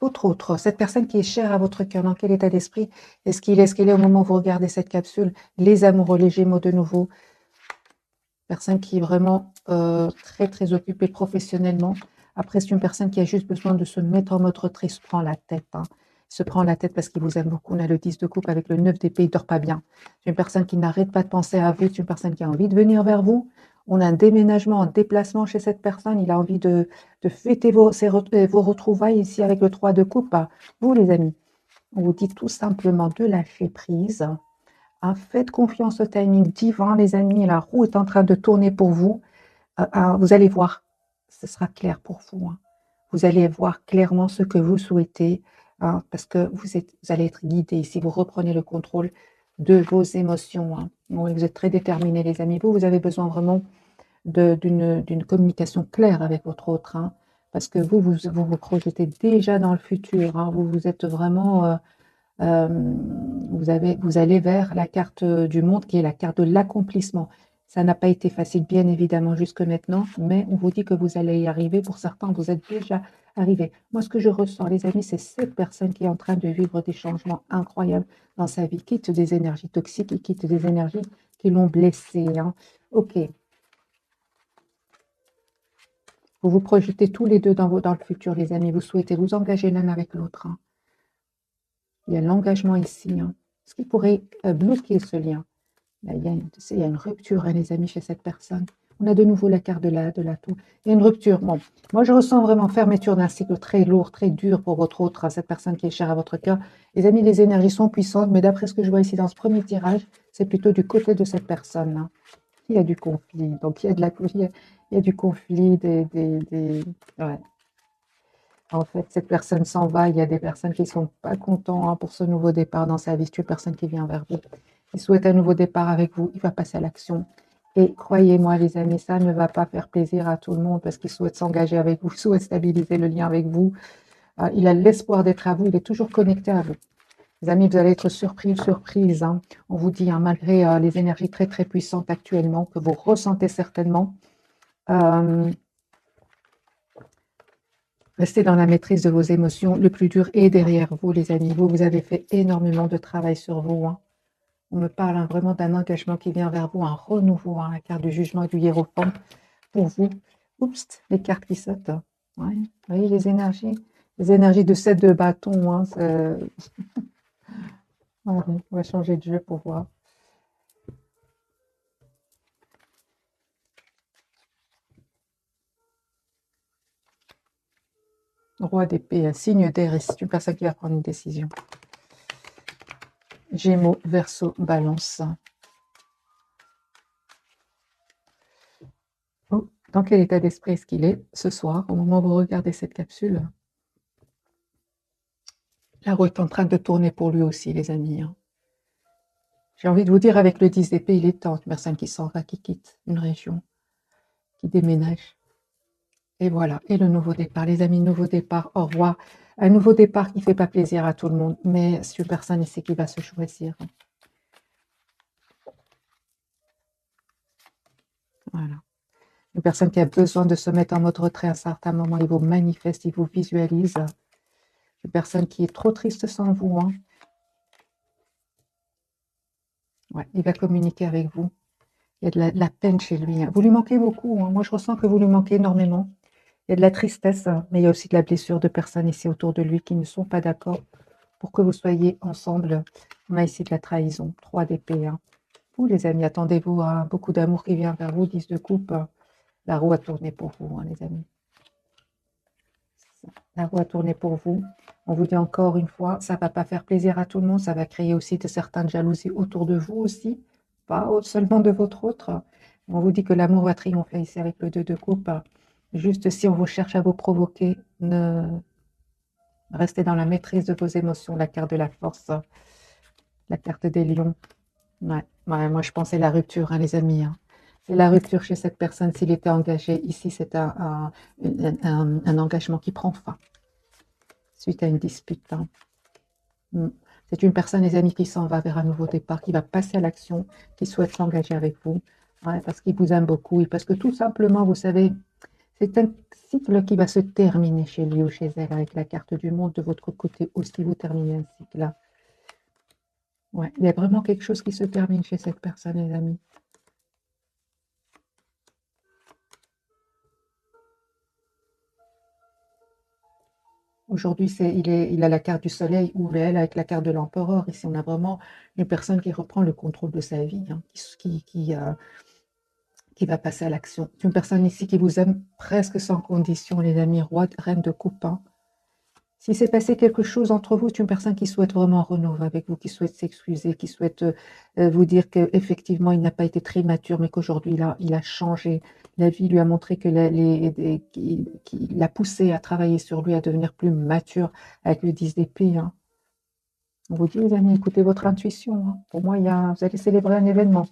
votre autre, cette personne qui est chère à votre cœur, dans quel état d'esprit est-ce qu'il est? Est-ce qu'il est au moment où vous regardez cette capsule? Les amoureux, les Gémeaux de nouveau. Personne qui est vraiment très, très occupée professionnellement. Après, c'est une personne qui a juste besoin de se mettre en mode retrait, se prend la tête. Hein. Se prend la tête parce qu'il vous aime beaucoup. On a le 10 de coupe avec le 9 d'épée, il ne dort pas bien. C'est une personne qui n'arrête pas de penser à vous. C'est une personne qui a envie de venir vers vous. On a un déménagement, un déplacement chez cette personne. Il a envie de fêter vos retrouvailles ici avec le 3 de coupe. Vous, les amis, on vous dit tout simplement de lâcher prise. Faites confiance au timing divin, les amis. La roue est en train de tourner pour vous. Vous allez voir, ce sera clair pour vous. Hein. Vous allez voir clairement ce que vous souhaitez, hein, parce que vous allez être guidé ici. Vous reprenez le contrôle de vos émotions. Hein. Oui, vous êtes très déterminés, les amis. Vous avez besoin vraiment d'une communication claire avec votre autre, hein, parce que vous projetez déjà dans le futur. Hein. Vous êtes vraiment... vous allez vers la carte du monde qui est la carte de l'accomplissement. Ça n'a pas été facile, bien évidemment, jusque maintenant, mais on vous dit que vous allez y arriver. Pour certains, vous êtes déjà arrivés. Moi, ce que je ressens, les amis, c'est cette personne qui est en train de vivre des changements incroyables dans sa vie, quitte des énergies toxiques et quitte des énergies qui l'ont blessé. Hein. Ok. Vous vous projetez tous les deux dans le futur, les amis. Vous souhaitez vous engager l'un avec l'autre. Hein. Il y a l'engagement ici. Hein. Ce qui pourrait bloquer ce lien. Là, il y a une rupture, hein, les amis, chez cette personne. On a de nouveau la carte de la tour. Il y a une rupture. Bon, moi, je ressens vraiment fermeture d'un cycle très lourd, très dur pour votre autre, cette personne qui est chère à votre cœur. Les amis, les énergies sont puissantes, mais d'après ce que je vois ici dans ce premier tirage, c'est plutôt du côté de cette personne. Hein. Il y a du conflit. Donc, il y a du conflit, ouais. En fait, cette personne s'en va. Il y a des personnes qui ne sont pas contentes, hein, pour ce nouveau départ dans sa vie. C'est une personne qui vient vers vous. Il souhaite un nouveau départ avec vous. Il va passer à l'action. Et croyez-moi, les amis, ça ne va pas faire plaisir à tout le monde parce qu'il souhaite s'engager avec vous, il souhaite stabiliser le lien avec vous. Il a l'espoir d'être à vous. Il est toujours connecté à vous. Les amis, vous allez être surpris, surprise. Hein. On vous dit, hein, malgré les énergies très, très puissantes actuellement, que vous ressentez certainement, restez dans la maîtrise de vos émotions. Le plus dur est derrière vous, les amis. Vous avez fait énormément de travail sur vous. Hein. On me parle, hein, vraiment d'un engagement qui vient vers vous, un renouveau, hein, la carte du jugement et du hiérophant pour vous. Oups, les cartes qui sautent. Ouais. Vous voyez les énergies de 7 de bâton. Hein, on va changer de jeu pour voir. Roi d'épée, signe d'air, et c'est une personne qui va prendre une décision. Gémeaux, Verseau, Balance. Oh, dans quel état d'esprit est-ce qu'il est ce soir, au moment où vous regardez cette capsule? La roue est en train de tourner pour lui aussi, les amis. Hein. J'ai envie de vous dire, avec le 10 d'épée, il est temps, une personne qui s'en va, qui quitte une région, qui déménage. Et voilà, et le nouveau départ, les amis, nouveau départ, au revoir. Un nouveau départ qui ne fait pas plaisir à tout le monde, mais c'est une personne ici qui va se choisir. Voilà. Une personne qui a besoin de se mettre en mode retrait à un certain moment, il vous manifeste, il vous visualise. Une personne qui est trop triste sans vous. Hein. Ouais, il va communiquer avec vous. Il y a de la peine chez lui. Hein. Vous lui manquez beaucoup. Hein. Moi, je ressens que vous lui manquez énormément. Il y a de la tristesse, hein, mais il y a aussi de la blessure de personnes ici autour de lui qui ne sont pas d'accord pour que vous soyez ensemble. On a ici de la trahison, 3 d'épée. Hein. Vous, les amis, attendez-vous à beaucoup d'amour qui vient vers vous, 10 de coupe. La roue a tourné pour vous, hein, les amis. La roue a tourné pour vous. On vous dit encore une fois, ça ne va pas faire plaisir à tout le monde. Ça va créer aussi de certaines jalousies autour de vous aussi, pas seulement de votre autre. On vous dit que l'amour va triompher ici avec le 2 de coupe. Juste si on vous cherche à vous provoquer, restez dans la maîtrise de vos émotions. La carte de la force, la carte des lions. Ouais, moi, je pensais la rupture, hein, les amis. Hein. C'est la rupture chez cette personne s'il était engagé. Ici, c'est un engagement qui prend fin suite à une dispute. Hein. C'est une personne, les amis, qui s'en va vers un nouveau départ, qui va passer à l'action, qui souhaite s'engager avec vous, ouais, parce qu'il vous aime beaucoup et parce que tout simplement, vous savez, C'est un cycle qui va se terminer chez lui ou chez elle avec la carte du monde. De votre côté aussi, vous terminez un cycle là. Ouais, il y a vraiment quelque chose qui se termine chez cette personne, les amis. Aujourd'hui, il a la carte du soleil ou elle avec la carte de l'empereur. Ici, on a vraiment une personne qui reprend le contrôle de sa vie, hein, qui va passer à l'action. C'est une personne ici qui vous aime presque sans condition, les amis. Roi, reine de coupe. Hein. Si s'est passé quelque chose entre vous, c'est une personne qui souhaite vraiment renouer avec vous, qui souhaite s'excuser, qui souhaite vous dire qu'effectivement, il n'a pas été très mature, mais qu'aujourd'hui, il a changé. La vie lui a montré que qu'il l'a poussé à travailler sur lui, à devenir plus mature avec le 10 d'épée. Hein. On vous dit, les amis, écoutez votre intuition. Hein. Pour moi, vous allez célébrer un événement.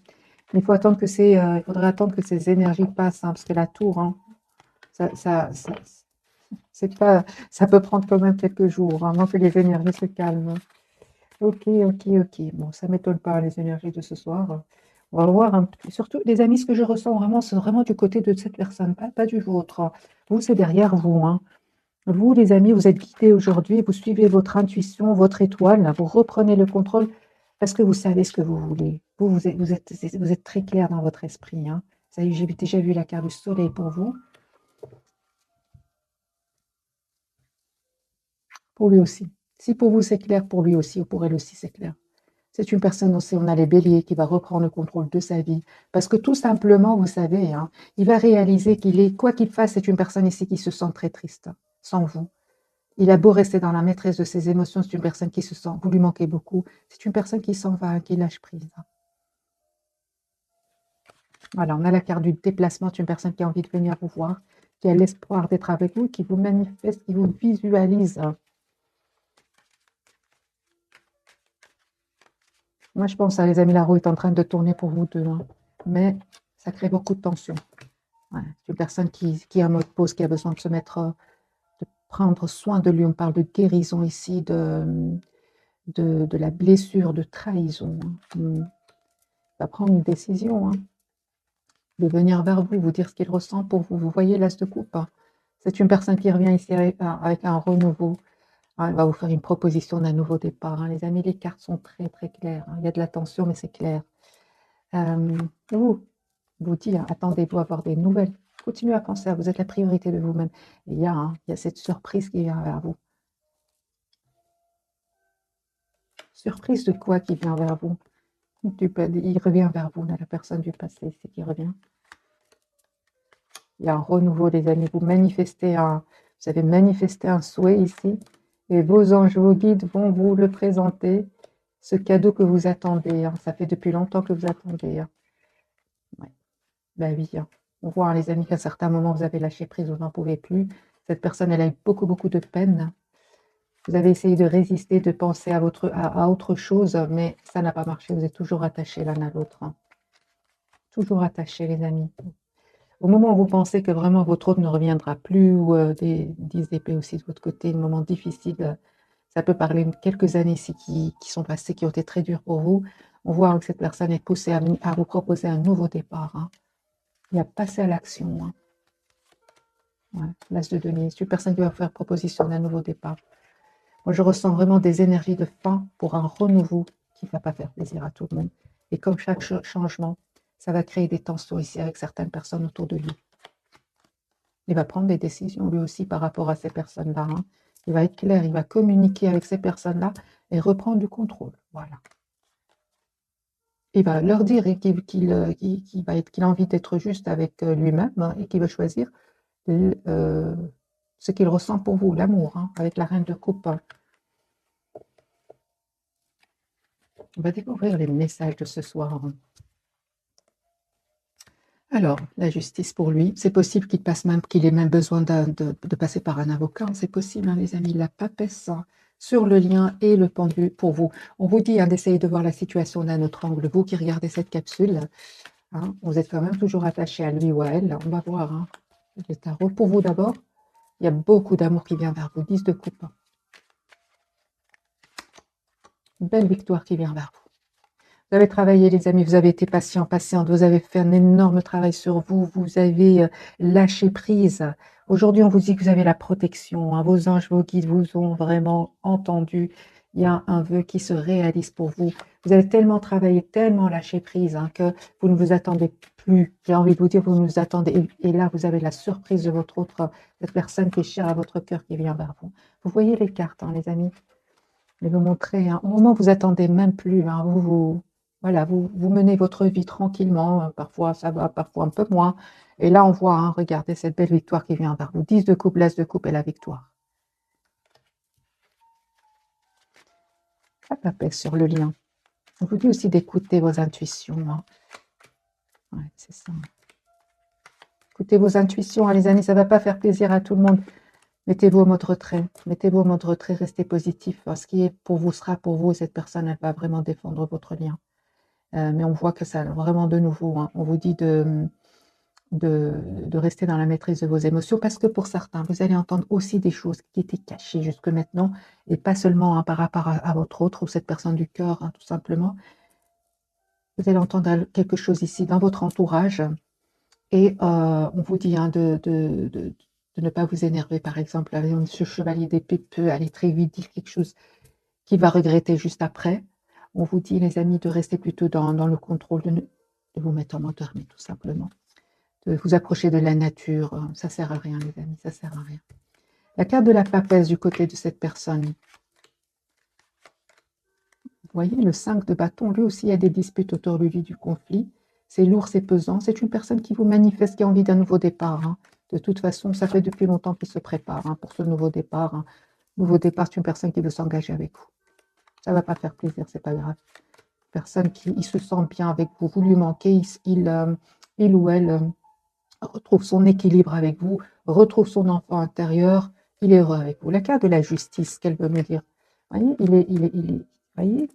Mais il faudrait attendre que ces énergies passent, hein, parce que la tour, hein, c'est pas, ça peut prendre quand même quelques jours, hein, avant que les énergies se calment. Ok, ok, ok. Bon, ça ne m'étonne pas, les énergies de ce soir. On va voir un peu. Surtout, les amis, ce que je ressens vraiment, c'est vraiment du côté de cette personne, pas du vôtre. Vous, c'est derrière vous. Hein. Vous, les amis, vous êtes guidés aujourd'hui, vous suivez votre intuition, votre étoile, là, vous reprenez le contrôle parce que vous savez ce que vous voulez. Vous êtes très clair dans votre esprit. Hein. Ça y est, j'ai déjà vu la carte du soleil pour vous. Pour lui aussi. Si pour vous c'est clair, pour lui aussi, ou pour elle aussi c'est clair. C'est une personne aussi, on a les béliers, qui va reprendre le contrôle de sa vie. Parce que tout simplement, vous savez, hein, il va réaliser qu'il est, quoi qu'il fasse, c'est une personne ici qui se sent très triste, sans vous. Il a beau rester dans la maîtrise de ses émotions, c'est une personne qui se sent, vous lui manquez beaucoup. C'est une personne qui s'en va, qui lâche prise. Voilà, on a la carte du déplacement, c'est une personne qui a envie de venir vous voir, qui a l'espoir d'être avec vous, qui vous manifeste, qui vous visualise. Moi, je pense, les amis, la roue est en train de tourner pour vous deux, hein. Mais ça crée beaucoup de tension. Ouais, c'est une personne qui est en mode pause, qui a besoin de se mettre, de prendre soin de lui. On parle de guérison ici, de la blessure, de trahison. Hein. Il va prendre une décision, hein, de venir vers vous, vous dire ce qu'il ressent pour vous. Vous voyez l'as de coupe. Hein. C'est une personne qui revient ici avec un renouveau. Hein, elle va vous faire une proposition d'un nouveau départ. Hein. Les amis, les cartes sont très, très claires. Hein. Il y a de la tension, mais c'est clair. Vous dit, hein, attendez-vous à avoir des nouvelles. Continuez à penser à vous, êtes la priorité de vous-même. Il y a cette surprise qui vient vers vous. Surprise de quoi qui vient vers vous? Il revient vers vous, là, la personne du passé, c'est qui revient. Il y a un renouveau, les amis. Vous avez manifesté un souhait ici, et vos anges, vos guides vont vous le présenter, ce cadeau que vous attendez. Hein. Ça fait depuis longtemps que vous attendez. Hein. Ouais. Ben oui, hein. On voit, hein, les amis, qu'à certains moments, vous avez lâché prise, vous n'en pouvez plus. Cette personne, elle a eu beaucoup, beaucoup de peine. Vous avez essayé de résister, de penser à autre chose, mais ça n'a pas marché. Vous êtes toujours attachés l'un à l'autre. Hein. Toujours attachés, les amis. Au moment où vous pensez que vraiment votre autre ne reviendra plus, ou des 10 d'épée aussi de votre côté, un moment difficile, ça peut parler de quelques années ici qui sont passées, qui ont été très dures pour vous. On voit que cette personne est poussée à vous proposer un nouveau départ. Hein. Il a passé à l'action. Hein. Ouais, l'as de denier. C'est une personne qui va vous faire proposition d'un nouveau départ. Moi, je ressens vraiment des énergies de fin pour un renouveau qui ne va pas faire plaisir à tout le monde. Et comme chaque changement, ça va créer des tensions ici avec certaines personnes autour de lui. Il va prendre des décisions lui aussi par rapport à ces personnes-là. Hein. Il va être clair, il va communiquer avec ces personnes-là et reprendre du contrôle. Voilà. Il va leur dire qu'il a envie d'être juste avec lui-même, hein, et qu'il va choisir ce qu'il ressent pour vous, l'amour, hein, avec la reine de coupe. Hein. On va découvrir les messages de ce soir. Hein. Alors, la justice pour lui, c'est possible qu'il ait même besoin de passer par un avocat. C'est possible, hein, les amis. La papesse, hein, sur le lien et le pendu pour vous. On vous dit, hein, d'essayer de voir la situation d'un autre angle. Vous qui regardez cette capsule, hein, vous êtes quand même toujours attaché à lui ou à elle. On va voir, hein, le tarot. Pour vous d'abord, il y a beaucoup d'amour qui vient vers vous. 10 de coupe. Belle victoire qui vient vers vous. Vous avez travaillé, les amis, vous avez été patient, patiente, vous avez fait un énorme travail sur vous, vous avez lâché prise. Aujourd'hui, on vous dit que vous avez la protection, hein, vos anges, vos guides vous ont vraiment entendu. Il y a un vœu qui se réalise pour vous. Vous avez tellement travaillé, tellement lâché prise hein, que vous ne vous attendez plus. J'ai envie de vous dire, vous nous attendez. Et là, vous avez la surprise de cette personne qui est chère à votre cœur qui vient vers vous. Vous voyez les cartes, hein, les amis. Je vais vous montrer. Hein, au moment où vous attendez même plus, hein, voilà, vous menez votre vie tranquillement. Parfois, ça va, parfois un peu moins. Et là, on voit, hein, regardez cette belle victoire qui vient vers vous. 10 de coupe, l'as de coupe et la victoire. Ça pèse sur le lien. On vous dit aussi d'écouter vos intuitions. Hein. Ouais, c'est ça. Écoutez vos intuitions, hein, les amis, ça ne va pas faire plaisir à tout le monde. Mettez-vous au mode retrait. Mettez-vous au mode retrait, restez positif. Ce qui est pour vous sera pour vous. Cette personne, elle va vraiment défendre votre lien. Mais on voit que ça, vraiment de nouveau, hein, on vous dit de rester dans la maîtrise de vos émotions, parce que pour certains, vous allez entendre aussi des choses qui étaient cachées jusque maintenant, et pas seulement hein, par rapport à votre autre ou cette personne du cœur, hein, tout simplement. Vous allez entendre quelque chose ici dans votre entourage, et on vous dit hein, de ne pas vous énerver, par exemple. Ce chevalier d'épée peut aller très vite, dire quelque chose qu'il va regretter juste après. On vous dit, les amis, de rester plutôt dans le contrôle, de vous mettre en mode ermite, tout simplement. De vous approcher de la nature. Ça ne sert à rien, les amis, ça ne sert à rien. La carte de la papesse du côté de cette personne. Vous voyez, le 5 de bâton, lui aussi, il y a des disputes autour de lui, du conflit. C'est lourd, c'est pesant. C'est une personne qui vous manifeste, qui a envie d'un nouveau départ. Hein. De toute façon, ça fait depuis longtemps qu'il se prépare hein, pour ce nouveau départ. Hein. Nouveau départ, c'est une personne qui veut s'engager avec vous. Ça ne va pas faire plaisir, c'est pas grave. Personne qui il se sent bien avec vous, vous lui manquez, il ou elle retrouve son équilibre avec vous, retrouve son enfant intérieur, il est heureux avec vous. La carte de la justice, qu'elle veut me dire. Vous voyez,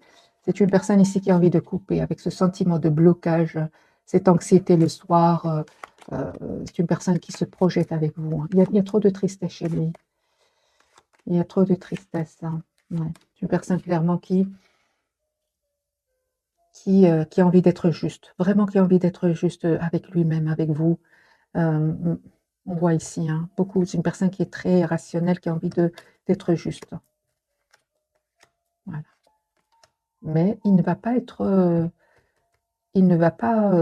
c'est une personne ici qui a envie de couper avec ce sentiment de blocage, cette anxiété le soir. C'est une personne qui se projette avec vous. Hein. Il y a trop de tristesse chez lui. Il y a trop de tristesse. Hein. Ouais. C'est une personne clairement qui a envie d'être juste, vraiment qui a envie d'être juste avec lui-même, avec vous. On voit ici, hein, beaucoup, c'est une personne qui est très rationnelle, qui a envie d'être juste. Voilà. Mais il ne va pas être, il ne va pas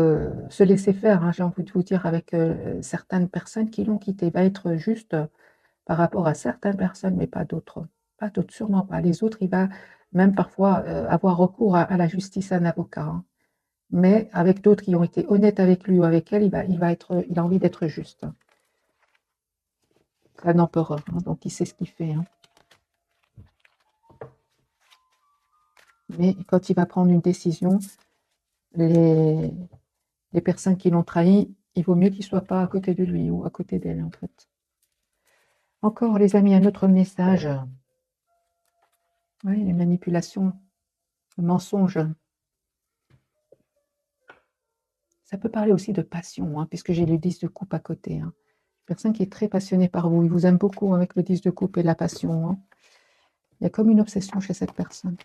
se laisser faire, hein, j'ai envie de vous dire, avec certaines personnes qui l'ont quitté. Il va être juste par rapport à certaines personnes, mais pas d'autres. Pas d'autres, sûrement pas. Les autres, il va même parfois avoir recours à la justice, à un avocat. Hein. Mais avec d'autres qui ont été honnêtes avec lui ou avec elle, il a envie d'être juste. C'est un empereur, hein, donc il sait ce qu'il fait. Hein. Mais quand il va prendre une décision, les personnes qui l'ont trahi, il vaut mieux qu'ils ne soient pas à côté de lui ou à côté d'elle, en fait. Encore, les amis, un autre message. Oui, les manipulations, le mensonge. Ça peut parler aussi de passion, hein, puisque j'ai le 10 de coupe à côté. Hein. Une personne qui est très passionnée par vous. Il vous aime beaucoup avec le 10 de coupe et la passion. Hein. Il y a comme une obsession chez cette personne.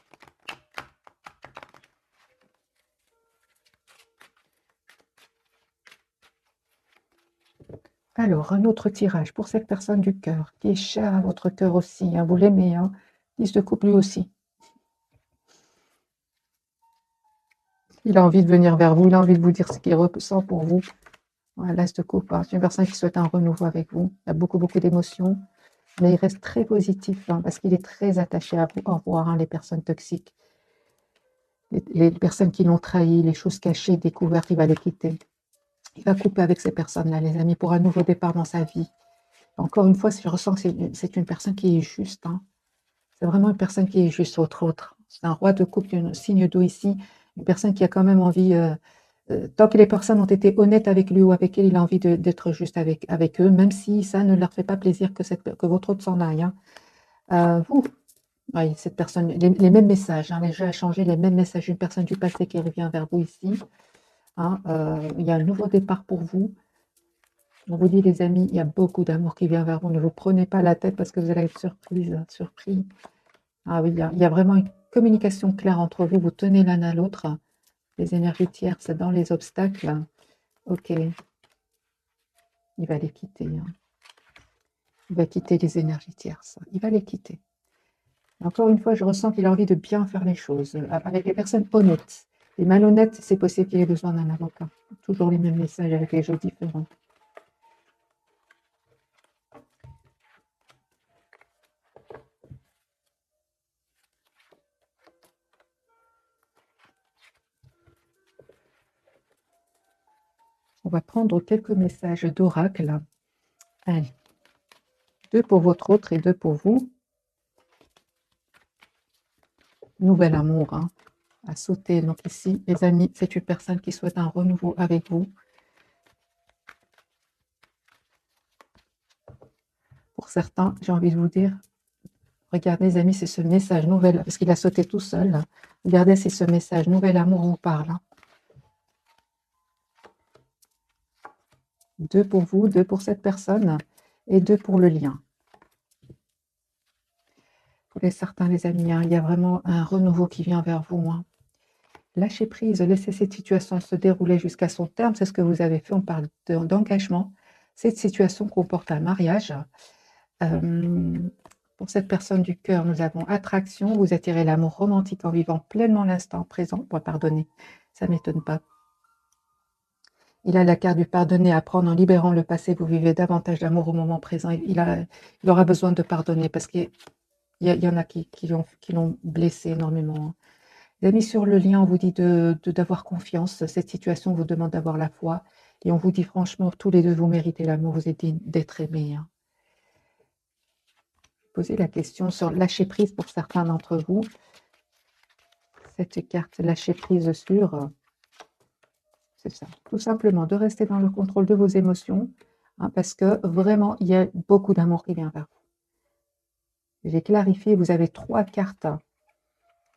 Alors, un autre tirage pour cette personne du cœur, qui est chère à votre cœur aussi. Hein, vous l'aimez, hein. 10 de coupe lui aussi. Il a envie de venir vers vous, il a envie de vous dire ce qu'il ressent pour vous. Voilà, l'as de coupe, hein. C'est une personne qui souhaite un renouveau avec vous. Il a beaucoup, beaucoup d'émotions, mais il reste très positif hein, parce qu'il est très attaché à vous. Au revoir, hein, les personnes toxiques. Les personnes qui l'ont trahi, les choses cachées, découvertes, il va les quitter. Il va couper avec ces personnes-là, les amis, pour un nouveau départ dans sa vie. Encore une fois, je ressens que c'est une personne qui est juste. Hein. C'est vraiment une personne qui est juste autre. C'est un roi de coupe, un signe d'eau ici. Une personne qui a quand même envie, tant que les personnes ont été honnêtes avec lui ou avec elle, il a envie d'être juste avec eux, même si ça ne leur fait pas plaisir que votre autre s'en aille. Hein. Vous, oui, cette personne, les mêmes messages, hein, les jeux à changer, les mêmes messages d'une personne du passé qui revient vers vous ici. Hein, il y a un nouveau départ pour vous. On vous dit, les amis, il y a beaucoup d'amour qui vient vers vous. Ne vous prenez pas la tête parce que vous allez être surpris. Ah oui, il y a vraiment une communication claire entre vous. Vous tenez l'un à l'autre. Les énergies tierces dans les obstacles. Ok. Il va les quitter. Hein. Il va quitter les énergies tierces. Il va les quitter. Encore une fois, je ressens qu'il a envie de bien faire les choses. Avec les personnes honnêtes. Les malhonnêtes, c'est possible qu'il ait besoin d'un avocat. Toujours les mêmes messages avec les jeux différents. On va prendre quelques messages d'oracle. Allez. 2 pour votre autre et 2 pour vous. Nouvel amour, hein, à sauter. Donc ici, les amis, c'est une personne qui souhaite un renouveau avec vous. Pour certains, j'ai envie de vous dire, regardez les amis, c'est ce message nouvel, parce qu'il a sauté tout seul. Là. Regardez si ce message nouvel amour vous parle. Hein. 2 pour vous, 2 pour cette personne et 2 pour le lien. Pour les certains, les amis, hein, il y a vraiment un renouveau qui vient vers vous. Hein. Lâchez prise, laissez cette situation se dérouler jusqu'à son terme. C'est ce que vous avez fait. On parle d'engagement. Cette situation comporte un mariage. Pour cette personne du cœur, nous avons attraction. Vous attirez l'amour romantique en vivant pleinement l'instant présent. Bon, pardonner, ça ne m'étonne pas. Il a la carte du pardonner, apprendre en libérant le passé. Vous vivez davantage d'amour au moment présent. Il aura besoin de pardonner parce qu'il y en a qui l'ont blessé énormément. Les amis, sur le lien, on vous dit d'avoir confiance. Cette situation vous demande d'avoir la foi. Et on vous dit franchement, tous les deux, vous méritez l'amour. Vous êtes dignes d'être aimés. Hein. Posez la question sur lâcher prise pour certains d'entre vous. Cette carte lâcher prise sur, c'est ça. Tout simplement de rester dans le contrôle de vos émotions. Hein, parce que vraiment, il y a beaucoup d'amour qui vient vers vous. J'ai clarifié, vous avez 3 cartes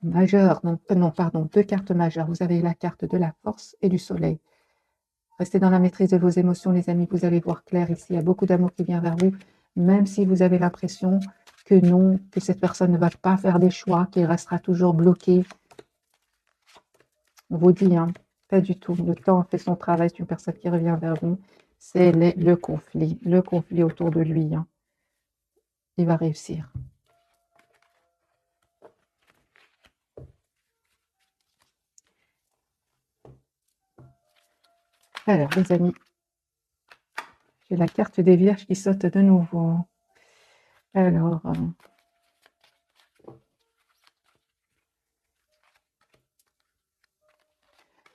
majeures. Non, pardon, 2 cartes majeures. Vous avez la carte de la force et du soleil. Restez dans la maîtrise de vos émotions, les amis. Vous allez voir clair ici. Il y a beaucoup d'amour qui vient vers vous. Même si vous avez l'impression que non, que cette personne ne va pas faire des choix, qu'il restera toujours bloqué. On vous dit, hein, pas du tout. Le temps fait son travail. C'est une personne qui revient vers vous. C'est le conflit autour de lui. Hein. Il va réussir. Alors, les amis, j'ai la carte des vierges qui saute de nouveau. Alors,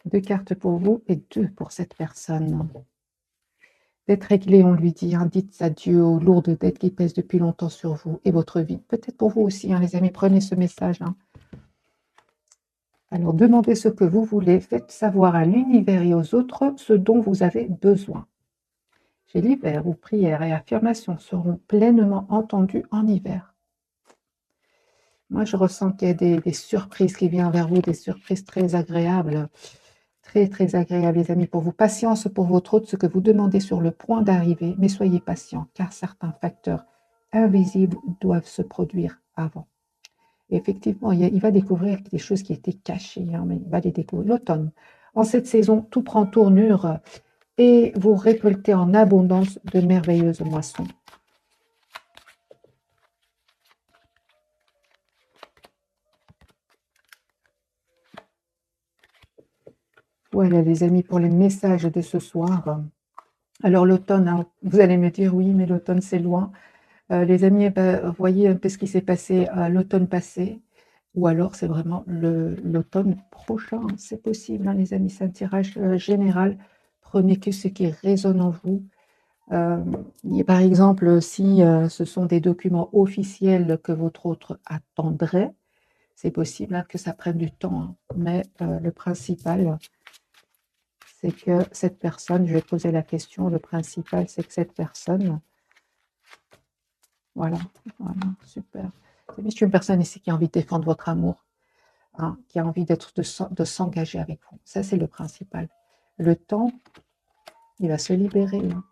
2 cartes pour vous et 2 pour cette personne. D'être réglé, on lui dit, hein, dites adieu aux lourdes dettes qui pèsent depuis longtemps sur vous et votre vie. Peut-être pour vous aussi, hein, les amis, prenez ce message. Hein. Alors, demandez ce que vous voulez, faites savoir à l'univers et aux autres ce dont vous avez besoin. J'ai l'hiver où prières et affirmations seront pleinement entendues en hiver. Moi, je ressens qu'il y a des surprises qui viennent vers vous, des surprises très agréables. Très, très agréable, les amis, pour vous. Patience pour votre autre, ce que vous demandez sur le point d'arriver, mais soyez patient, car certains facteurs invisibles doivent se produire avant. Et effectivement, il va découvrir des choses qui étaient cachées, hein, mais il va les découvrir. L'automne. En cette saison, tout prend tournure et vous récoltez en abondance de merveilleuses moissons. Voilà, les amis, pour les messages de ce soir. Alors, l'automne, hein, vous allez me dire, oui, mais l'automne, c'est loin. Les amis, voyez un peu ce qui s'est passé l'automne passé, ou alors c'est vraiment l'automne prochain, c'est possible, hein, les amis, c'est un tirage général. Prenez que ce qui résonne en vous. Par exemple, si ce sont des documents officiels que votre autre attendrait, c'est possible hein, que ça prenne du temps, hein, mais le principal, c'est que cette personne, je vais poser la question, le principal, c'est que cette personne, voilà, super. C'est une personne ici qui a envie de défendre votre amour, hein, qui a envie de s'engager avec vous. Ça, c'est le principal. Le temps, il va se libérer. Hein.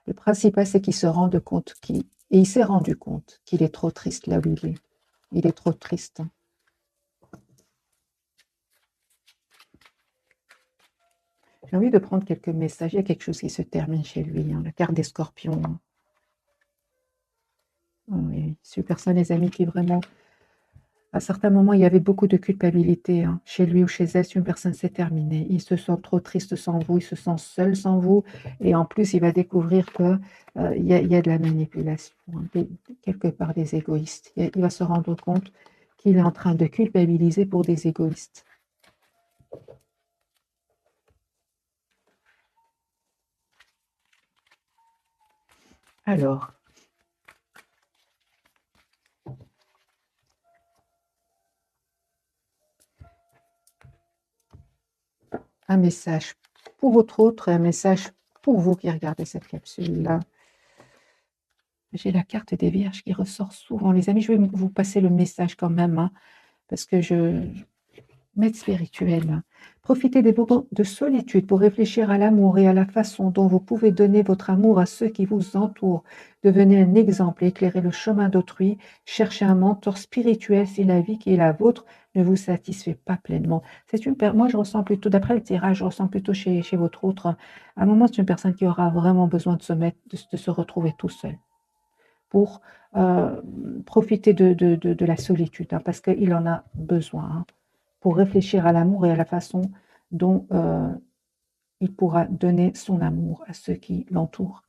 Le principal, c'est qu'il se rende compte, et il s'est rendu compte qu'il est trop triste là où il est. Il est trop triste. J'ai envie de prendre quelques messages. Il y a quelque chose qui se termine chez lui, hein, la carte des scorpions. Oui, cette personne, les amis, qui vraiment, à certains moments, il y avait beaucoup de culpabilité, hein, chez lui ou chez elle. Si une personne s'est terminée, il se sent trop triste sans vous, il se sent seul sans vous, et en plus, il va découvrir que il y a de la manipulation, hein, quelque part des égoïstes. Il va se rendre compte qu'il est en train de culpabiliser pour des égoïstes. Alors, un message pour votre autre et un message pour vous qui regardez cette capsule-là. J'ai la carte des Vierges qui ressort souvent. Les amis, je vais vous passer le message quand même, hein, parce que maître spirituel, hein. Profitez des moments de solitude pour réfléchir à l'amour et à la façon dont vous pouvez donner votre amour à ceux qui vous entourent. Devenez un exemple et éclairez le chemin d'autrui. Cherchez un mentor spirituel si la vie qui est la vôtre ne vous satisfait pas pleinement. Moi, je ressens plutôt, d'après le tirage, je ressens plutôt chez votre autre, à un moment, c'est une personne qui aura vraiment besoin de se retrouver tout seul pour profiter de la solitude, hein, parce qu'il en a besoin, hein, pour réfléchir à l'amour et à la façon dont il pourra donner son amour à ceux qui l'entourent.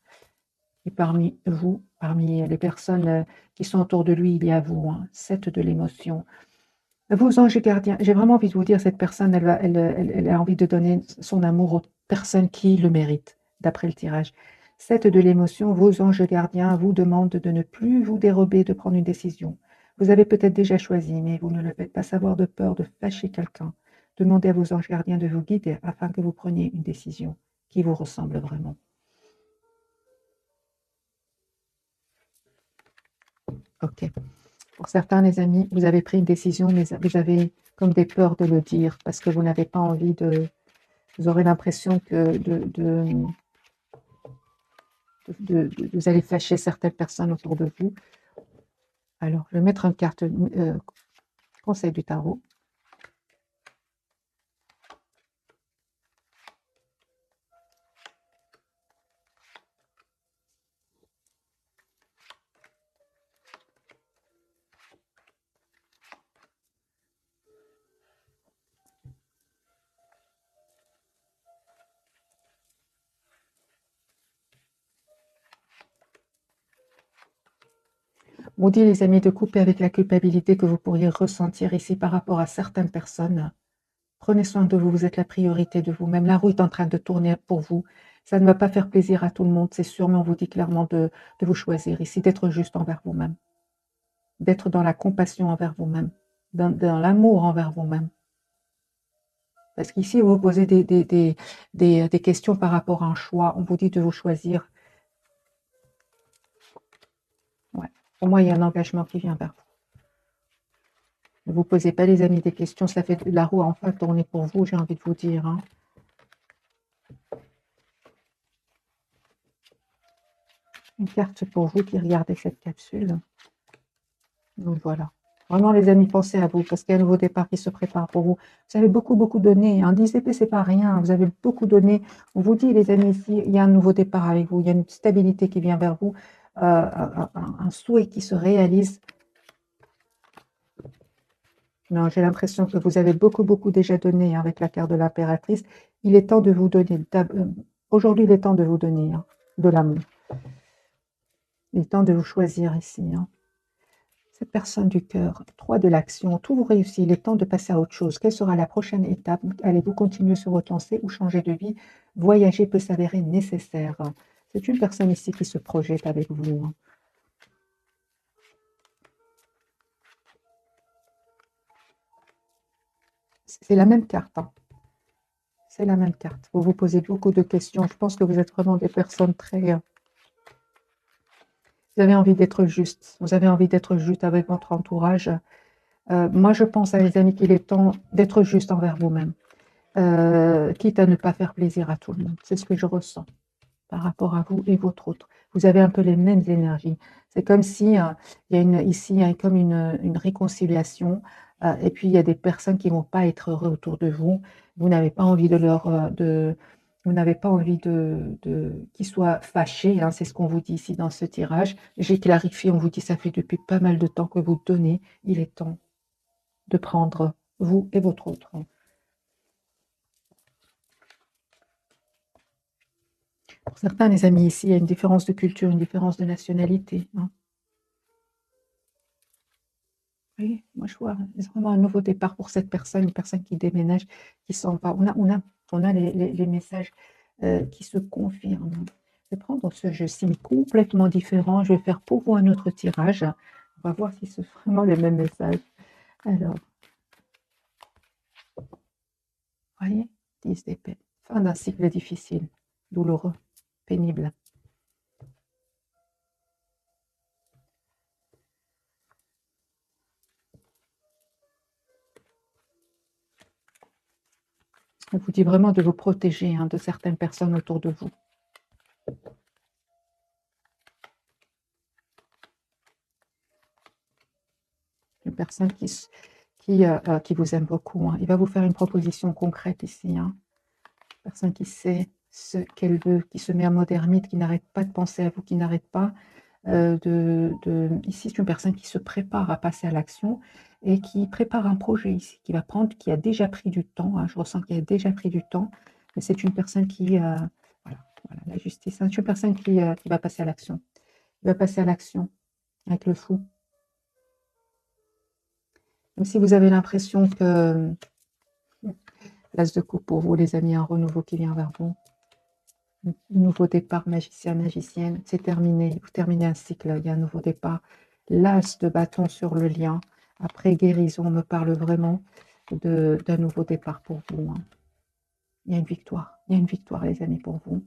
Et parmi vous, parmi les personnes qui sont autour de lui, il y a vous, hein, 7 de l'émotion. Vos anges gardiens, j'ai vraiment envie de vous dire, cette personne, elle a envie de donner son amour aux personnes qui le méritent, d'après le tirage. 7 de l'émotion, vos anges gardiens vous demandent de ne plus vous dérober, de prendre une décision. Vous avez peut-être déjà choisi, mais vous ne le faites pas savoir de peur de fâcher quelqu'un. Demandez à vos anges gardiens de vous guider afin que vous preniez une décision qui vous ressemble vraiment. Ok. Pour certains, les amis, vous avez pris une décision, mais vous avez comme des peurs de le dire parce que vous n'avez pas envie de... Vous aurez l'impression que vous allez fâcher certaines personnes autour de vous. Alors, je vais mettre une carte conseil du tarot. On dit, les amis, de couper avec la culpabilité que vous pourriez ressentir ici par rapport à certaines personnes. Prenez soin de vous, vous êtes la priorité de vous-même. La roue est en train de tourner pour vous. Ça ne va pas faire plaisir à tout le monde, c'est sûr, mais on vous dit clairement de vous choisir ici, d'être juste envers vous-même, d'être dans la compassion envers vous-même, dans l'amour envers vous-même. Parce qu'ici, vous posez des questions par rapport à un choix. On vous dit de vous choisir. Ouais. Pour moi, il y a un engagement qui vient vers vous. Ne vous posez pas, les amis, des questions. Ça fait la roue enfin tourner pour vous, j'ai envie de vous dire, hein. Une carte pour vous qui regardez cette capsule. Donc voilà. Vraiment, les amis, pensez à vous, parce qu'il y a un nouveau départ qui se prépare pour vous. Vous avez beaucoup, beaucoup donné. Un 10 épées, c'est pas rien. Vous avez beaucoup donné. On vous dit, les amis, ici, il y a un nouveau départ avec vous. Il y a une stabilité qui vient vers vous. Un souhait qui se réalise. Non, j'ai l'impression que vous avez beaucoup, beaucoup déjà donné, hein, avec la carte de l'impératrice. Il est temps de vous donner. Aujourd'hui, il est temps de vous donner, hein, de l'amour. Il est temps de vous choisir ici, hein. Cette personne du cœur, 3 de l'action, tout vous réussit, il est temps de passer à autre chose. Quelle sera la prochaine étape? Allez-vous continuer sur votre lancée ou changer de vie? Voyager peut s'avérer nécessaire. C'est une personne ici qui se projette avec vous. C'est la même carte, hein. C'est la même carte. Vous vous posez beaucoup de questions. Je pense que vous êtes vraiment des personnes très... Vous avez envie d'être juste. Vous avez envie d'être juste avec votre entourage. Moi, je pense, à les amis, qu'il est temps d'être juste envers vous-même. Quitte à ne pas faire plaisir à tout le monde. C'est ce que je ressens par rapport à vous et votre autre. Vous avez un peu les mêmes énergies. C'est comme si il y a ici, il y a comme une réconciliation, et puis il y a des personnes qui ne vont pas être heureux autour de vous. Vous n'avez pas envie de Vous n'avez pas envie qu'il soit fâché, hein, c'est ce qu'on vous dit ici dans ce tirage. J'ai clarifié, on vous dit ça fait depuis pas mal de temps que vous donnez. Il est temps de prendre vous et votre autre. Pour certains, les amis, ici, il y a une différence de culture, une différence de nationalité. Hein. Oui, moi je vois vraiment un nouveau départ pour cette personne, une personne qui déménage, qui s'en va. On a les messages qui se confirment. Je vais prendre ce jeu-ci, mais complètement différent. Je vais faire pour vous un autre tirage. On va voir si c'est vraiment les mêmes messages. Alors, voyez, 10 d'épée. Fin d'un cycle difficile, douloureux, pénible. On vous dit vraiment de vous protéger de certaines personnes autour de vous. Une personne qui vous aime beaucoup. Hein. Il va vous faire une proposition concrète ici. Une personne qui sait ce qu'elle veut, qui se met en mode ermite, qui n'arrête pas de penser à vous, qui n'arrête pas Ici, c'est une personne qui se prépare à passer à l'action et qui prépare un projet ici, qui a déjà pris du temps. Hein. Je ressens qu'il a déjà pris du temps, mais c'est une personne qui... voilà, la justice. C'est une personne qui va passer à l'action. Il va passer à l'action avec le fou. Même si vous avez l'impression que l'as de coupe pour vous, les amis, un renouveau qui vient vers vous. Un nouveau départ, magicien, magicienne, c'est terminé. Vous terminez un cycle, il y a un nouveau départ. L'as de bâton sur le lien. Après guérison, on me parle vraiment d'un nouveau départ pour vous. Hein. Il y a une victoire. Il y a une victoire, les amis, pour vous.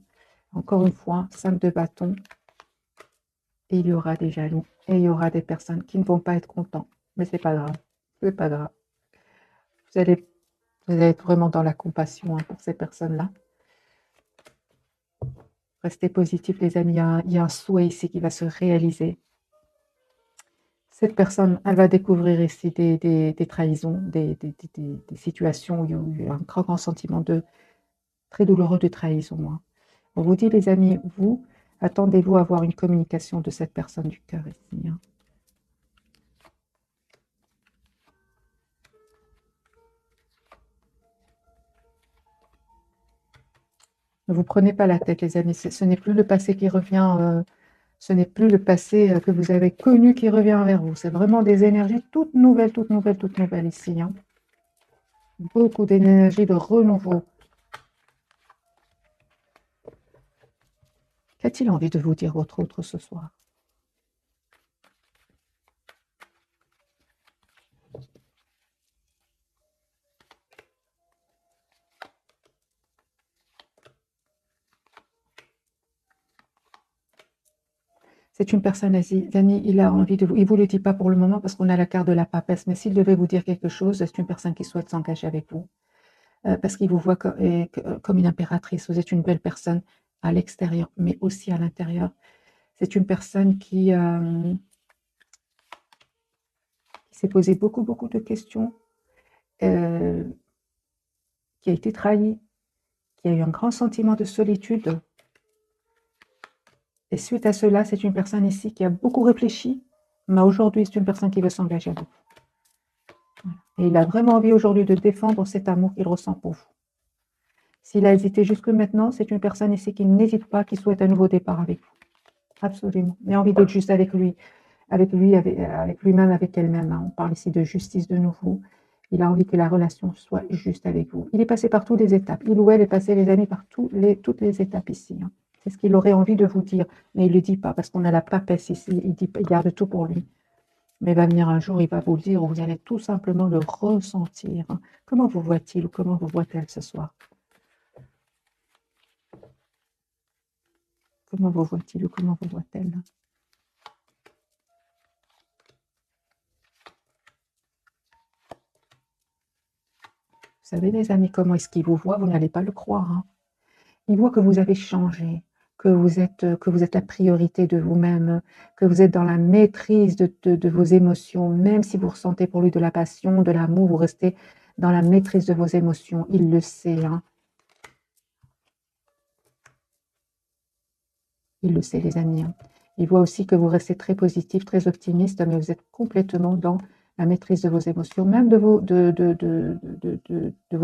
Encore une fois, 5 de bâton. Et il y aura des jaloux. Et il y aura des personnes qui ne vont pas être contents. Mais c'est pas grave. C'est pas grave. Vous allez être vraiment dans la compassion pour ces personnes-là. Restez positifs, les amis. Il y a un souhait ici qui va se réaliser. Cette personne, elle va découvrir ici des trahisons, des situations où il y a eu un grand sentiment très douloureux de trahison. Hein. On vous dit, les amis, vous, attendez-vous à avoir une communication de cette personne du cœur ici. Hein. Ne vous prenez pas la tête, les amis. Ce n'est plus le passé qui revient, ce n'est plus le passé que vous avez connu qui revient vers vous. C'est vraiment des énergies toutes nouvelles, toutes nouvelles, toutes nouvelles ici. Hein. Beaucoup d'énergie de renouveau. Qu'a-t-il envie de vous dire votre autre ce soir? C'est une personne, Dani, il a envie de vous... Il ne vous le dit pas pour le moment parce qu'on a la carte de la papesse, mais s'il devait vous dire quelque chose, c'est une personne qui souhaite s'engager avec vous. Parce qu'il vous voit comme une impératrice. Vous êtes une belle personne à l'extérieur, mais aussi à l'intérieur. C'est une personne qui s'est posé beaucoup, beaucoup de questions, qui a été trahie, qui a eu un grand sentiment de solitude. Et suite à cela, c'est une personne ici qui a beaucoup réfléchi, mais aujourd'hui, c'est une personne qui veut s'engager avec vous. Et il a vraiment envie aujourd'hui de défendre cet amour qu'il ressent pour vous. S'il a hésité jusque maintenant, c'est une personne ici qui n'hésite pas, qui souhaite un nouveau départ avec vous. Absolument. Il a envie d'être juste avec lui, avec lui-même, avec elle-même. Hein. On parle ici de justice de nouveau. Il a envie que la relation soit juste avec vous. Il est passé par toutes les étapes. Il ou elle est passé, les amis, par toutes les étapes ici. Hein. C'est ce qu'il aurait envie de vous dire, mais il ne le dit pas parce qu'on a la papesse ici. Il garde tout pour lui. Mais il va venir un jour, il va vous le dire, vous allez tout simplement le ressentir. Hein. Comment vous voit-il ou comment vous voit-elle ce soir? Comment vous voit-il ou comment vous voit-elle? Vous savez, les amis, comment est-ce qu'il vous voit? Vous n'allez pas le croire. Hein. Il voit que vous avez changé, que vous êtes la priorité de vous-même, que vous êtes dans la maîtrise de vos émotions. Même si vous ressentez pour lui de la passion, de l'amour, vous restez dans la maîtrise de vos émotions. Il le sait. Hein. Il le sait, les amis. Il voit aussi que vous restez très positif, très optimiste, mais vous êtes complètement dans la maîtrise de vos émotions, même de vos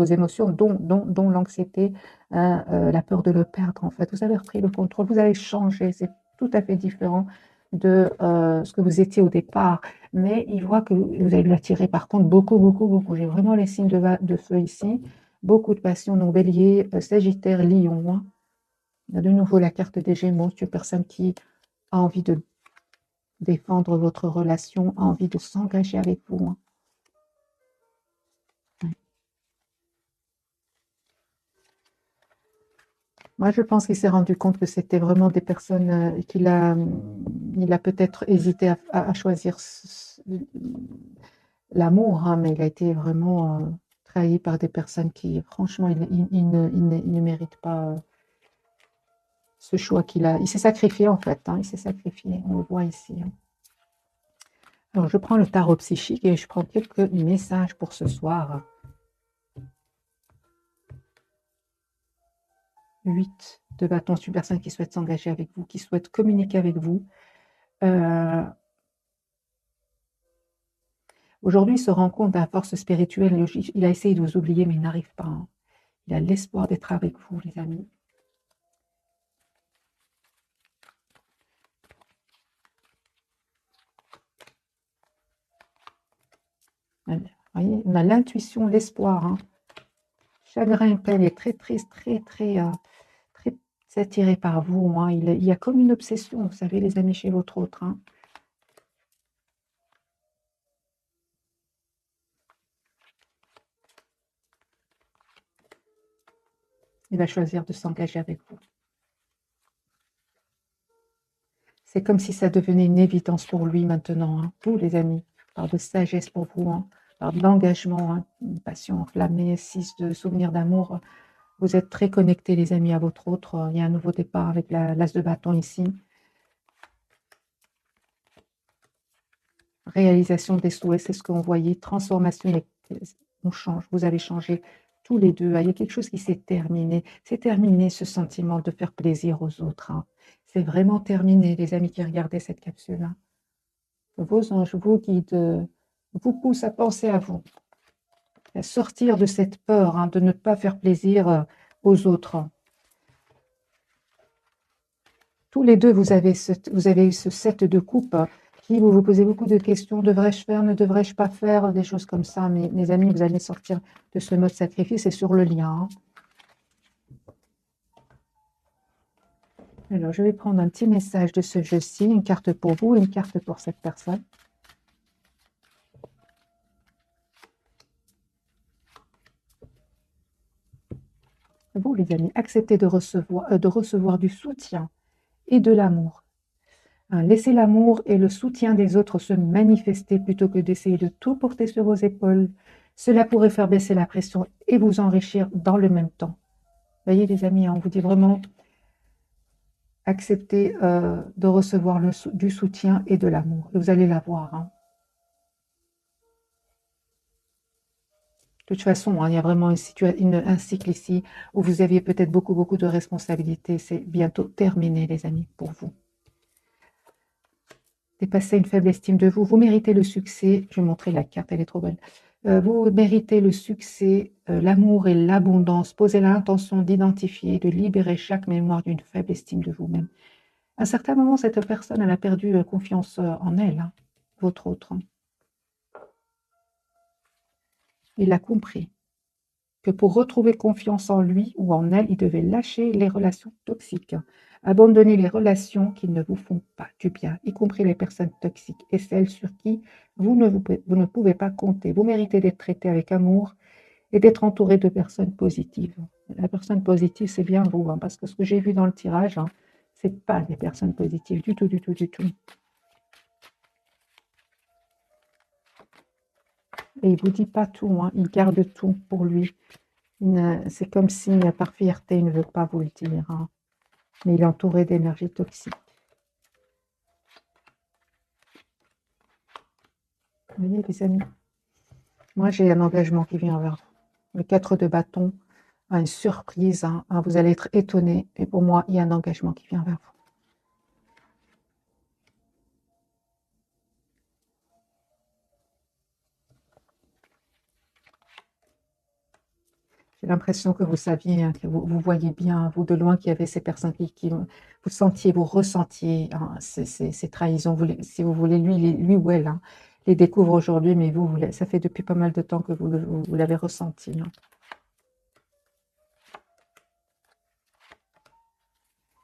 émotions, dont l'anxiété, la peur de le perdre, en fait. Vous avez repris le contrôle, vous avez changé, c'est tout à fait différent de ce que vous étiez au départ. Mais il voit que vous allez l'attirer, par contre, beaucoup, beaucoup, beaucoup. J'ai vraiment les signes de feu ici, beaucoup de passion, donc Bélier, Sagittaire, Lion. Il y a de nouveau la carte des Gémeaux, c'est une personne qui a envie de défendre votre relation, a envie de s'engager avec vous. Moi, je pense qu'il s'est rendu compte que c'était vraiment des personnes il a peut-être hésité à choisir l'amour, mais il a été vraiment trahi par des personnes qui, franchement, il ne mérite pas ce choix qu'il a. Il s'est sacrifié, en fait. Il s'est sacrifié, on le voit ici. Alors, je prends le tarot psychique et je prends quelques messages pour ce soir. 8 de bâton, c'est une personne qui souhaite s'engager avec vous, qui souhaite communiquer avec vous. Aujourd'hui, il se rend compte de la force spirituelle. Il a essayé de vous oublier, mais il n'arrive pas. Il a l'espoir d'être avec vous, les amis. Vous voyez, on a l'intuition, l'espoir. Chagrin, peine, est très triste, très attiré par vous. Il y a comme une obsession, vous savez, les amis, chez votre autre. Il va choisir de s'engager avec vous. C'est comme si ça devenait une évidence pour lui maintenant. Vous, les amis, par de sagesse pour vous, par de l'engagement, une passion enflammée, 6 de souvenirs d'amour. Vous êtes très connectés, les amis, à votre autre. Il y a un nouveau départ avec l'as de bâton ici. Réalisation des souhaits, c'est ce qu'on voyait. Transformation, on change. Vous avez changé tous les deux. Il y a quelque chose qui s'est terminé. C'est terminé, ce sentiment de faire plaisir aux autres. C'est vraiment terminé, les amis qui regardaient cette capsule. Vos anges, vos guides, vous poussent à penser à vous, à sortir de cette peur de ne pas faire plaisir aux autres. Tous les deux, vous avez eu ce 7 de coupe qui vous posez beaucoup de questions. Devrais-je faire, ne devrais-je pas faire, des choses comme ça. Mais mes amis, vous allez sortir de ce mode sacrifice et sur le lien. Alors, je vais prendre un petit message de ce jeu-ci, une carte pour vous, une carte pour cette personne. Vous, les amis, acceptez de recevoir du soutien et de l'amour. Laissez l'amour et le soutien des autres se manifester plutôt que d'essayer de tout porter sur vos épaules. Cela pourrait faire baisser la pression et vous enrichir dans le même temps. Voyez les amis, on vous dit vraiment acceptez de recevoir du soutien et de l'amour. Et vous allez l'avoir. De toute façon, il y a vraiment un cycle ici où vous aviez peut-être beaucoup de responsabilités. C'est bientôt terminé, les amis, pour vous. Dépassez une faible estime de vous. Vous méritez le succès. Je vais montrer la carte, elle est trop belle. Vous méritez le succès, l'amour et l'abondance. Posez l'intention d'identifier, de libérer chaque mémoire d'une faible estime de vous-même. À un certain moment, cette personne, elle a perdu confiance en elle, votre autre. Il a compris que pour retrouver confiance en lui ou en elle, il devait lâcher les relations toxiques, abandonner les relations qui ne vous font pas du bien, y compris les personnes toxiques et celles sur qui vous ne pouvez pas compter. Vous méritez d'être traité avec amour et d'être entouré de personnes positives. La personne positive, c'est bien vous, parce que ce que j'ai vu dans le tirage, ce n'est pas des personnes positives du tout. Et il ne vous dit pas tout, il garde tout pour lui. C'est comme si, par fierté, il ne veut pas vous le dire. Mais il est entouré d'énergie toxique. Vous voyez, les amis, moi, j'ai un engagement qui vient vers vous. Le 4 de bâton, une surprise. Vous allez être étonnés. Et pour moi, il y a un engagement qui vient vers vous. J'ai l'impression que vous saviez, hein, que vous voyez bien, vous de loin, qu'il y avait ces personnes qui vous sentiez, vous ressentiez, hein, ces trahisons. Si vous voulez, lui ou elle, hein, les découvre aujourd'hui, mais ça fait depuis pas mal de temps que vous l'avez ressenti, hein.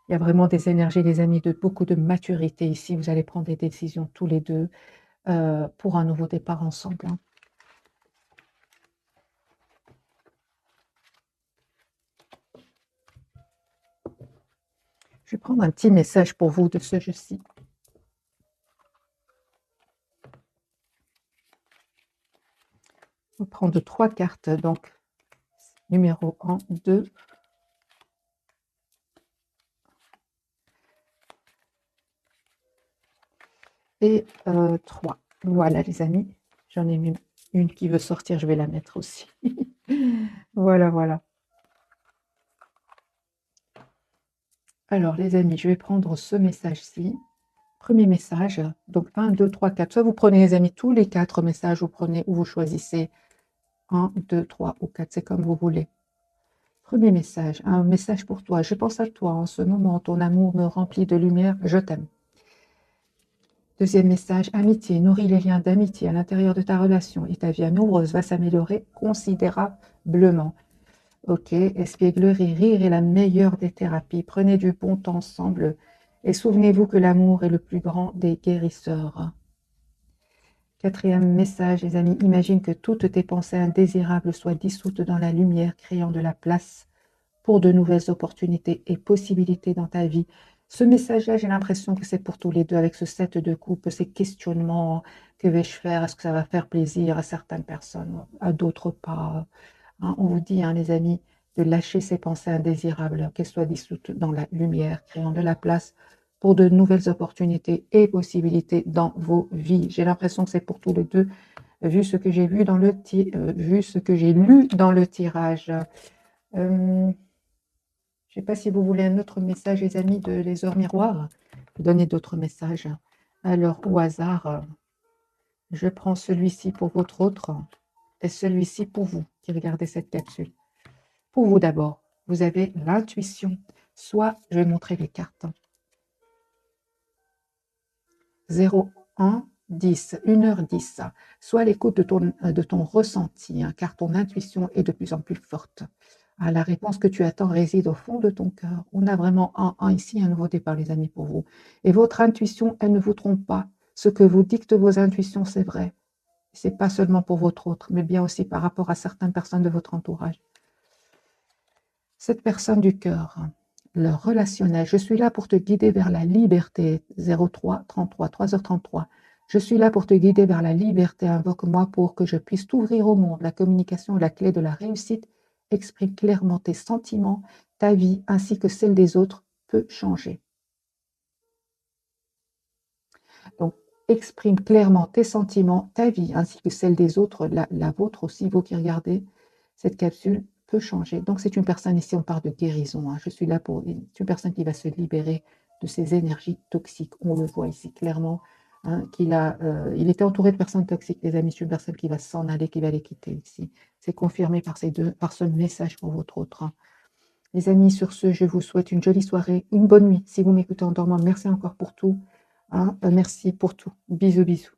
Il y a vraiment des énergies, les amis, de beaucoup de maturité ici. Vous allez prendre des décisions tous les deux pour un nouveau départ ensemble, hein. Je vais prendre un petit message pour vous de ce jeu-ci. On va prendre 3 cartes, donc numéro 1, 2 et 3. Voilà les amis, j'en ai même une qui veut sortir, je vais la mettre aussi. Voilà, voilà. Alors les amis, je vais prendre ce message-ci. Premier message, donc 1, 2, 3, 4. Soit vous prenez les amis tous les 4 messages, vous prenez ou vous choisissez 1, 2, 3 ou 4, c'est comme vous voulez. Premier message, un message pour toi. Je pense à toi en ce moment, ton amour me remplit de lumière, je t'aime. Deuxième message, amitié, nourris les liens d'amitié à l'intérieur de ta relation et ta vie amoureuse va s'améliorer considérablement. Ok, espièglerie, rire est la meilleure des thérapies. Prenez du bon temps ensemble et souvenez-vous que l'amour est le plus grand des guérisseurs. Quatrième message, les amis, imagine que toutes tes pensées indésirables soient dissoutes dans la lumière, créant de la place pour de nouvelles opportunités et possibilités dans ta vie. Ce message-là, j'ai l'impression que c'est pour tous les deux, avec ce 7 de coupe, ces questionnements, que vais-je faire? Est-ce que ça va faire plaisir à certaines personnes, à d'autres pas? Hein, on vous dit, hein, les amis, de lâcher ces pensées indésirables, qu'elles soient dissoutes dans la lumière, créant de la place pour de nouvelles opportunités et possibilités dans vos vies. J'ai l'impression que c'est pour tous les deux, vu ce que j'ai vu dans vu ce que j'ai lu dans le tirage. Je ne sais pas si vous voulez un autre message, les amis, de les heures miroirs. Donnez d'autres messages. Alors, au hasard, je prends celui-ci pour votre autre et celui-ci pour vous qui regardez cette capsule. Pour vous d'abord, vous avez l'intuition. Soit, je vais montrer les cartes. 0, 1, 10, 1h10. Soit l'écoute de ton ressenti, hein, car ton intuition est de plus en plus forte. Ah, la réponse que tu attends réside au fond de ton cœur. On a vraiment ici un nouveau départ, les amis, pour vous. Et votre intuition, elle ne vous trompe pas. Ce que vous dictent vos intuitions, c'est vrai. Ce n'est pas seulement pour votre autre, mais bien aussi par rapport à certaines personnes de votre entourage. Cette personne du cœur, le relationnel, je suis là pour te guider vers la liberté, 03 33, 3h33. Je suis là pour te guider vers la liberté, invoque-moi pour que je puisse t'ouvrir au monde. La communication est la clé de la réussite. Exprime clairement tes sentiments, ta vie ainsi que celle des autres peut changer. Donc, exprime clairement tes sentiments, ta vie ainsi que celle des autres, la vôtre aussi, vous qui regardez cette capsule, peut changer. Donc, c'est une personne, ici on parle de guérison, hein. Je suis là pour une personne qui va se libérer de ces énergies toxiques. On le voit ici clairement, hein, il était entouré de personnes toxiques, les amis. C'est une personne qui va s'en aller, qui va les quitter ici. C'est confirmé par par ce message pour votre autre, hein. Les amis, sur ce, je vous souhaite une jolie soirée, une bonne nuit. Si vous m'écoutez en dormant, merci encore pour tout, hein, merci pour tout. Bisous, bisous.